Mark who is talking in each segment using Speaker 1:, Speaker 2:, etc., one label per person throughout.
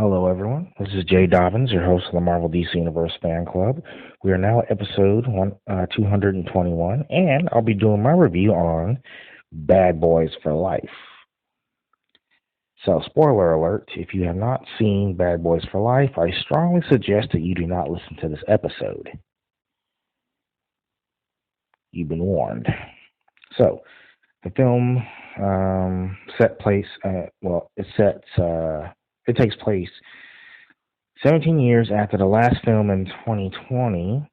Speaker 1: Hello, everyone. This is Jay Dobbins, your host of the Marvel DC Universe Fan Club. We are now at episode 221, and I'll be doing my review on Bad Boys for Life. So, spoiler alert, if you have not seen Bad Boys for Life, I strongly suggest that you do not listen to this episode. You've been warned. So, the film it takes place 17 years after the last film in 2020.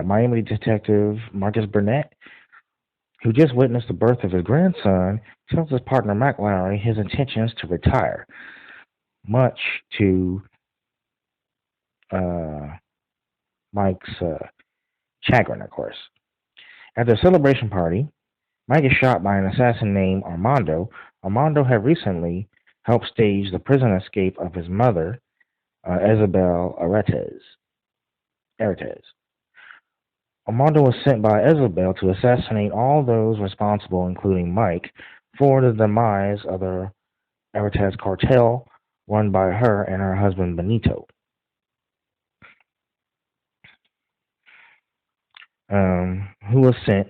Speaker 1: Miami detective Marcus Burnett, who just witnessed the birth of his grandson, tells his partner Mac Lowry his intentions to retire, much to Mike's chagrin, of course. At their celebration party, Mike is shot by an assassin named Armando. Armando had recently helped stage the prison escape of his mother, Isabel Aretes. Armando was sent by Isabel to assassinate all those responsible, including Mike, for the demise of the Aretes cartel run by her and her husband Benito. Who was sent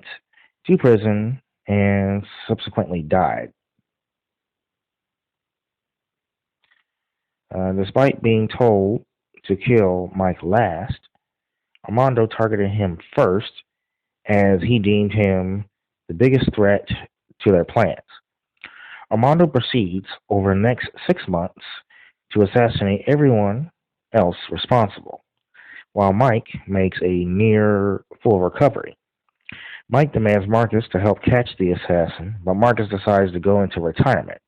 Speaker 1: to prison and subsequently died. Despite being told to kill Mike last, Armando targeted him first as he deemed him the biggest threat to their plans. Armando proceeds over the next 6 months to assassinate everyone else responsible, while Mike makes a near full recovery. Mike demands Marcus to help catch the assassin, but Marcus decides to go into retirement.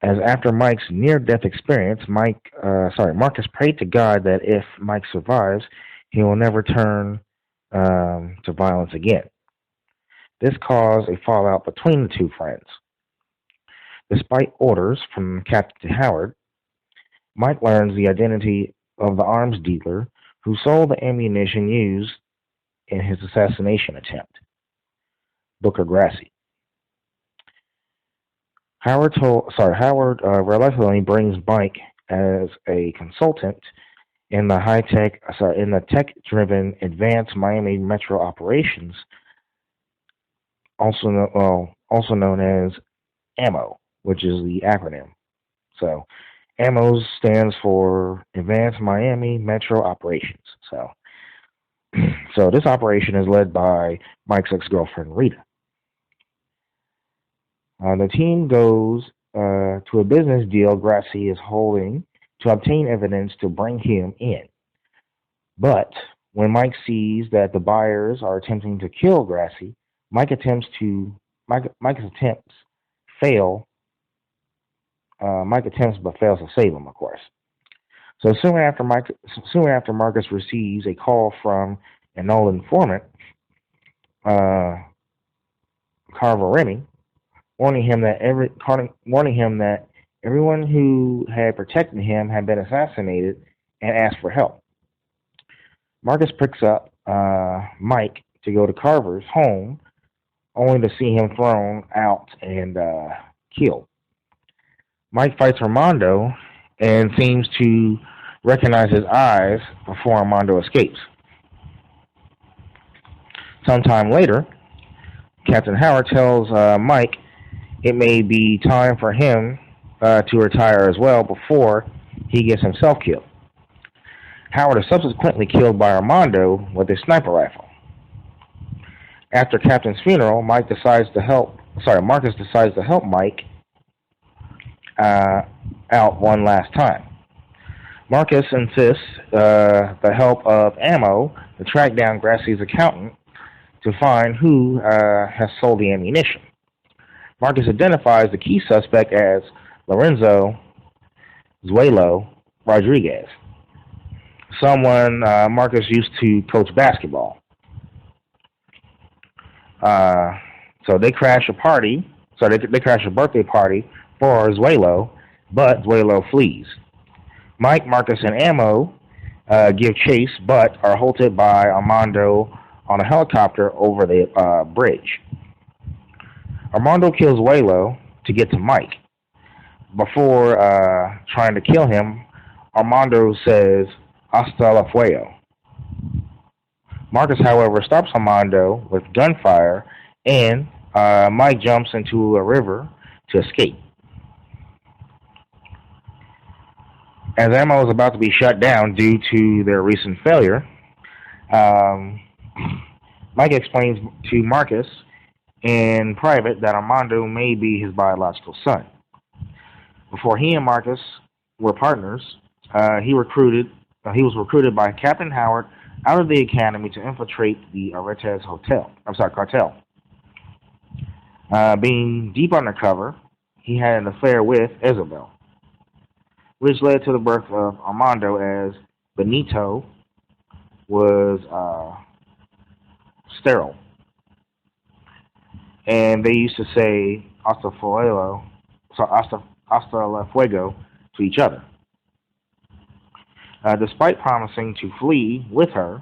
Speaker 1: As after Mike's near-death experience, Marcus prayed to God that if Mike survives, he will never turn to violence again. This caused a fallout between the two friends. Despite orders from Captain Howard, Mike learns the identity of the arms dealer who sold the ammunition used in his assassination attempt, Booker Grassi. Howard reluctantly brings Mike as a consultant in the tech-driven Advanced Miami Metro Operations, also known as AMMO, which is the acronym. So, AMMO stands for Advanced Miami Metro Operations. So this operation is led by Mike's ex-girlfriend, Rita. The team goes to a business deal Grassi is holding to obtain evidence to bring him in. But when Mike sees that the buyers are attempting to kill Grassi, Mike's attempts fail. Mike attempts but fails to save him, of course. So soon after Marcus receives a call from an old informant, Carver Remy, warning him that everyone who had protected him had been assassinated and asked for help. Marcus picks up Mike to go to Carver's home, only to see him thrown out and killed. Mike fights Armando and seems to recognize his eyes before Armando escapes. Sometime later, Captain Howard tells Mike it may be time for him to retire as well before he gets himself killed. Howard is subsequently killed by Armando with a sniper rifle. After Captain's funeral, Marcus decides to help Mike out one last time. Marcus insists the help of AMMO to track down Grassi's accountant to find who has sold the ammunition. Marcus identifies the key suspect as Lorenzo Zuelo Rodriguez, someone Marcus used to coach basketball. So they crash a party. So they crash a birthday party for Zuelo, but Zuelo flees. Mike, Marcus, and AMMO give chase, but are halted by Armando on a helicopter over the bridge. Armando kills Waylo to get to Mike. Before trying to kill him, Armando says, "Hasta la fuego." Marcus, however, stops Armando with gunfire, and Mike jumps into a river to escape. As ammo is about to be shut down due to their recent failure, um, Mike explains to Marcus in private that Armando may be his biological son. Before he and Marcus were partners, he recruited. He was recruited by Captain Howard out of the academy to infiltrate the Aretes cartel. Being deep undercover, he had an affair with Isabel, which led to the birth of Armando, as Benito was sterile. And they used to say hasta la fuego to each other. Despite promising to flee with her,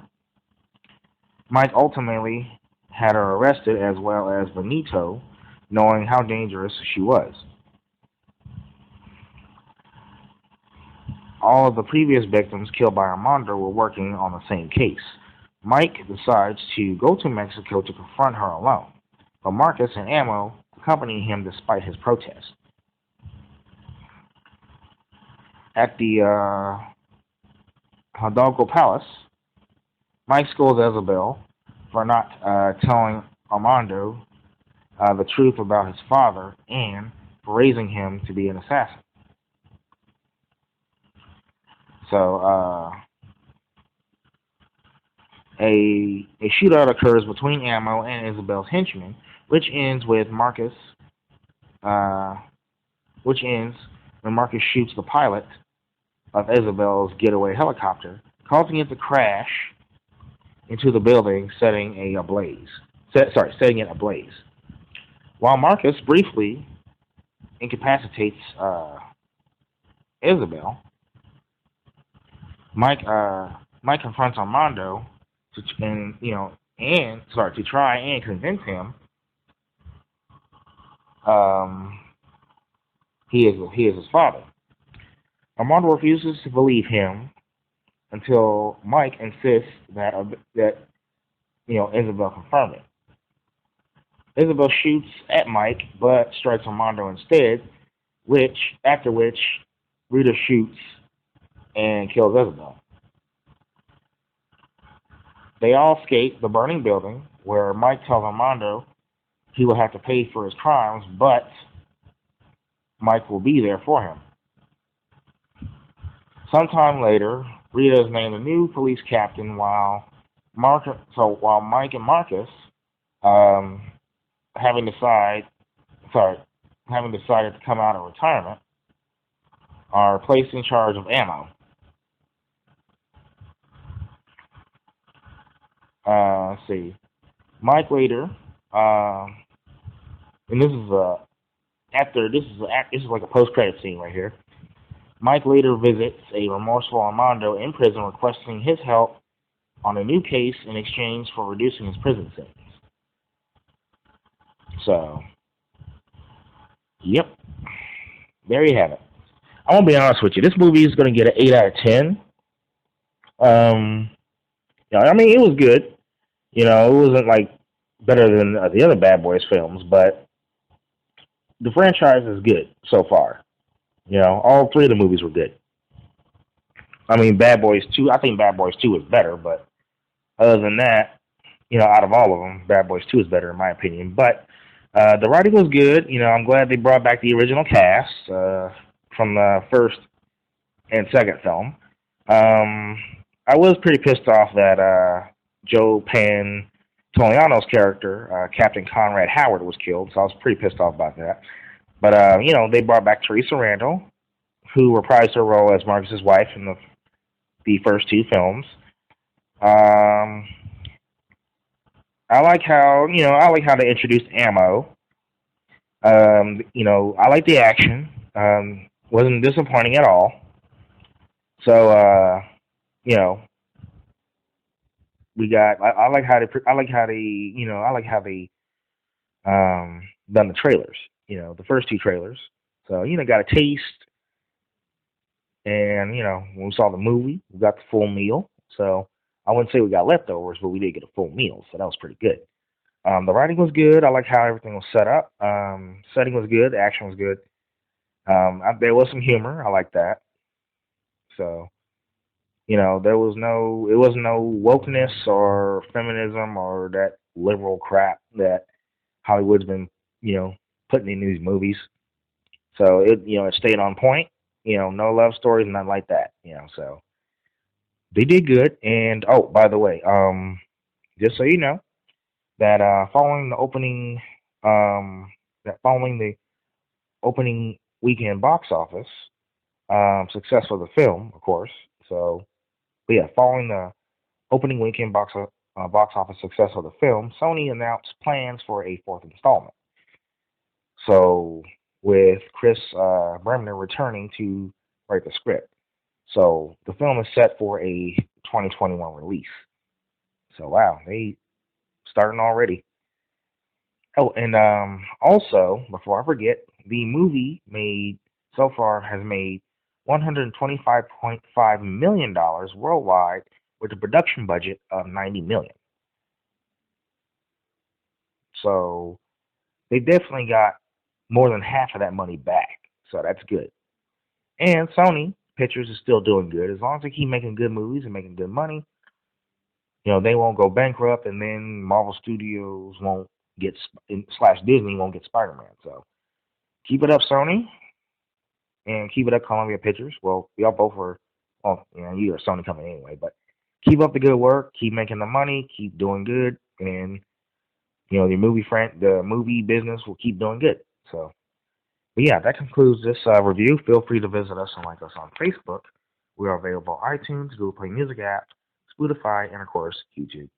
Speaker 1: Mike ultimately had her arrested, as well as Benito, knowing how dangerous she was. All of the previous victims killed by Armando were working on the same case. Mike decides to go to Mexico to confront her alone, but Marcus and Ammo accompany him despite his protest. At the Hidalgo Palace, Mike scolds Isabel for not telling Armando the truth about his father and for raising him to be an assassin. So a shootout occurs between Ammo and Isabel's henchmen, which ends when Marcus shoots the pilot of Isabel's getaway helicopter, causing it to crash into the building, setting it ablaze. While Marcus briefly incapacitates Isabel, Mike confronts Armando to try and convince him he is his father. Armando refuses to believe him until Mike insists that Isabel confirm it. Isabel shoots at Mike, but strikes Armando instead, after which Rita shoots and kills Isabel. They all escape the burning building, where Mike tells Armando he will have to pay for his crimes, but Mike will be there for him. Sometime later, Rita is named a new police captain, while Mike and Marcus, having decided to come out of retirement, are placed in charge of Ammo. Let's see. Mike later, and this is like a post-credit scene right here. Mike later visits a remorseful Armando in prison, requesting his help on a new case in exchange for reducing his prison sentence. So, yep, there you have it. I won't be honest with you. This movie is going to get an 8 out of 10. It was good. It wasn't like better than the other Bad Boys films, but the franchise is good so far. All three of the movies were good. Bad Boys 2, I think Bad Boys 2 is better, but other than that, out of all of them, Bad Boys 2 is better in my opinion. But the writing was good. I'm glad they brought back the original cast from the first and second film. I was pretty pissed off that Joe Pantoliano's character, Captain Conrad Howard, was killed, so I was pretty pissed off about that. But, they brought back Teresa Randall, who reprised her role as Marcus's wife in the first two films. I like how they introduced Ammo. I like the action. Wasn't disappointing at all. So, We got. I like how they. I like how they. I like how they done the trailers. The first two trailers. So got a taste, and when we saw the movie, we got the full meal. So I wouldn't say we got leftovers, but we did get a full meal, so that was pretty good. The writing was good. I like how everything was set up. Setting was good. The action was good. There was some humor. I like that. So there was no. It was no wokeness or feminism or that liberal crap that Hollywood's been putting in these movies. So it stayed on point. No love stories, nothing like that. So they did good. And oh, by the way, just so you know, that following the opening weekend box office success of the film, of course. So, but yeah, following the opening weekend box office success of the film, Sony announced plans for a fourth installment. So, with Chris Bremner returning to write the script. So, the film is set for a 2021 release. So, wow, they starting already. Oh, and also, before I forget, the movie made so far has made $125.5 million worldwide with a production budget of 90 million. So they definitely got more than half of that money back. So that's good. And Sony Pictures is still doing good as long as they keep making good movies and making good money. They won't go bankrupt, and then Marvel Studios won't get slash Disney won't get Spider-Man. So keep it up, Sony, and keep it up, Columbia Pictures. Well, y'all both were, well, you are Sony coming anyway, but keep up the good work, keep making the money, keep doing good, and the movie business will keep doing good. So, but yeah, that concludes this review. Feel free to visit us and like us on Facebook. We are available on iTunes, Google Play Music app, Spotify, and of course YouTube.